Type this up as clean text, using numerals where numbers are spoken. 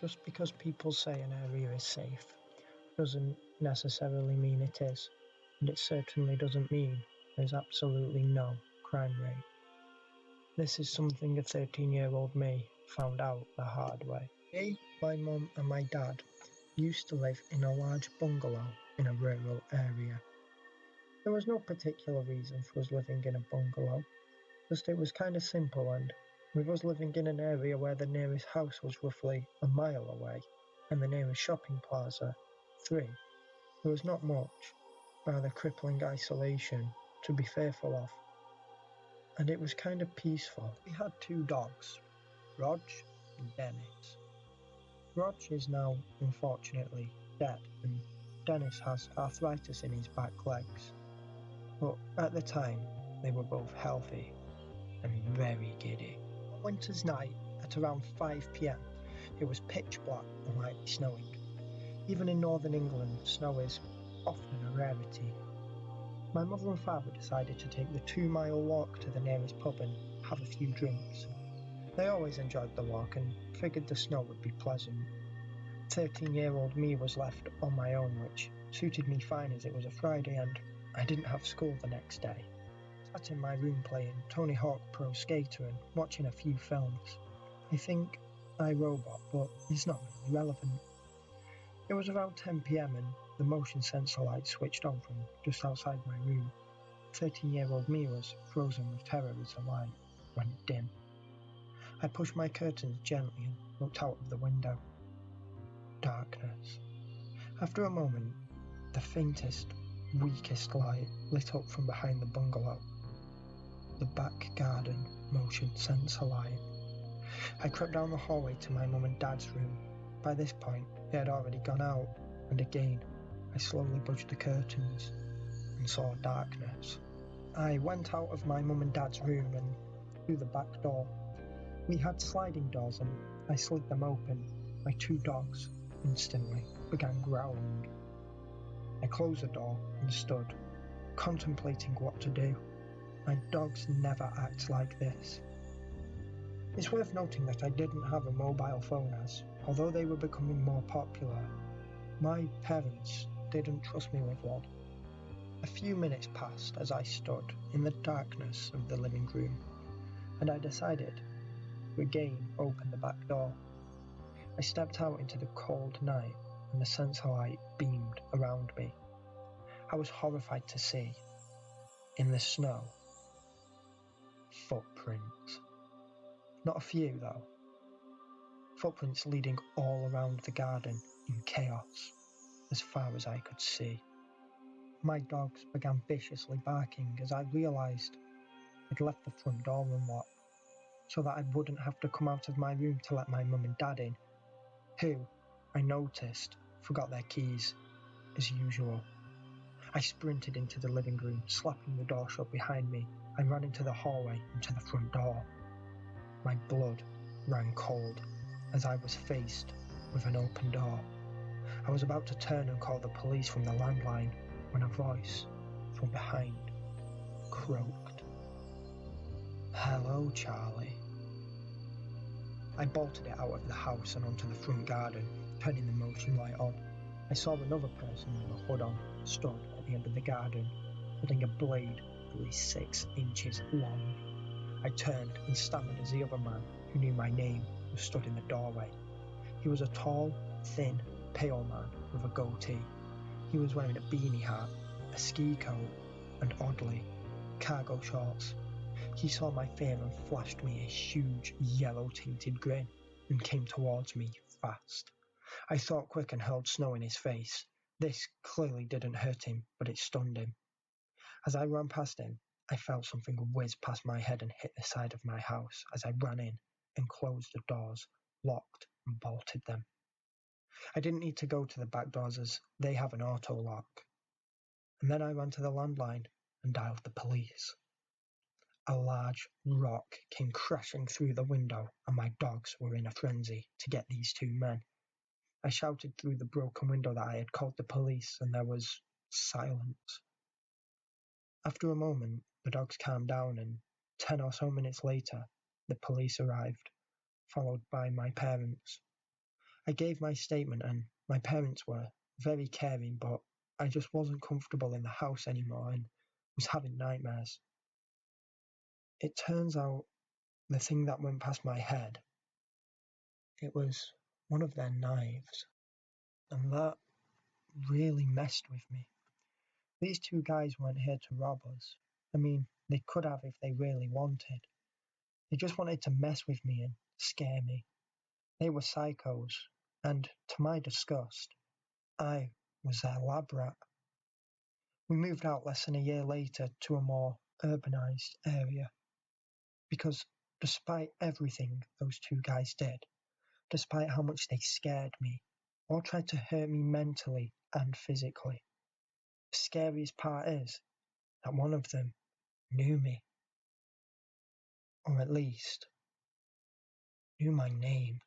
Just because people say an area is safe doesn't necessarily mean it is, and it certainly doesn't mean there's absolutely no crime rate. This is something a 13-year-old me found out the hard way. My mum and my dad used to live in a large bungalow in a rural area. There was no particular reason for us living in a bungalow, just it was kind of simple, and with us living in an area where the nearest house was roughly a mile away and the nearest shopping plaza 3, there was not much, rather crippling isolation to be fearful of. And it was kind of peaceful. We had 2 dogs, Rog and Dennis. Rog is now unfortunately dead, and Dennis has arthritis in his back legs. But at the time, they were both healthy and very giddy. On winter's night, at around 5 p.m, it was pitch black and lightly snowing. Even in northern England, snow is often a rarity. My mother and father decided to take the 2-mile walk to the nearest pub and have a few drinks. They always enjoyed the walk and figured the snow would be pleasant. 13-year-old me was left on my own, which suited me fine as it was a Friday and I didn't have school the next day. I sat in my room playing Tony Hawk Pro Skater and watching a few films. I think iRobot, but it's not really relevant. It was around 10 p.m. and the motion sensor light switched on from just outside my room. 13-year-old me was frozen with terror as the light went dim. I pushed my curtains gently and looked out of the window. Darkness. After a moment, the faintest, weakest light lit up from behind the bungalow. The back garden motion sensor light. I crept down the hallway to my mum and dad's room. By this point, they had already gone out, and again, I slowly budged the curtains and saw darkness. I went out of my mum and dad's room and through the back door. We had sliding doors and I slid them open. My 2 dogs instantly began growling. I closed the door and stood, contemplating what to do. My dogs never act like this. It's worth noting that I didn't have a mobile phone as, although they were becoming more popular, my parents didn't trust me with one. A few minutes passed as I stood in the darkness of the living room, and I decided to again open the back door. I stepped out into the cold night and the sensor light beamed around me. I was horrified to see, in the snow, footprints. Not a few though. Footprints leading all around the garden in chaos, as far as I could see. My dogs began viciously barking as I realised I'd left the front door unlocked, so that I wouldn't have to come out of my room to let my mum and dad in, who, I noticed, forgot their keys, as usual. I sprinted into the living room, slapping the door shut behind me. I ran into the hallway and to the front door. My blood ran cold as I was faced with an open door. I was about to turn and call the police from the landline when a voice from behind croaked. "Hello, Charlie." I bolted it out of the house and onto the front garden, turning the motion light on. I saw another person with a hood on, stood at the end of the garden, holding a blade at least 6 inches long. I turned and stammered as the other man, who knew my name, was stood in the doorway. He was a tall, thin, pale man with a goatee. He was wearing a beanie hat, a ski coat, and oddly, cargo shorts. He saw my fear and flashed me a huge, yellow-tinted grin and came towards me fast. I thought quick and hurled snow in his face. This clearly didn't hurt him, but it stunned him. As I ran past him, I felt something whiz past my head and hit the side of my house as I ran in and closed the doors, locked and bolted them. I didn't need to go to the back doors as they have an auto lock. And then I ran to the landline and dialed the police. A large rock came crashing through the window and my dogs were in a frenzy to get these 2 men. I shouted through the broken window that I had called the police and there was silence. After a moment, the dogs calmed down and 10 or so minutes later, the police arrived, followed by my parents. I gave my statement and my parents were very caring, but I just wasn't comfortable in the house anymore and was having nightmares. It turns out the thing that went past my head, it was one of their knives, and that really messed with me. These two guys weren't here to rob us. I mean, they could have if they really wanted. They just wanted to mess with me and scare me. They were psychos, and to my disgust, I was their lab rat. We moved out less than a year later to a more urbanized area because despite everything those two guys did, despite how much they scared me or tried to hurt me mentally and physically, the scariest part is that one of them knew me, or at least knew my name.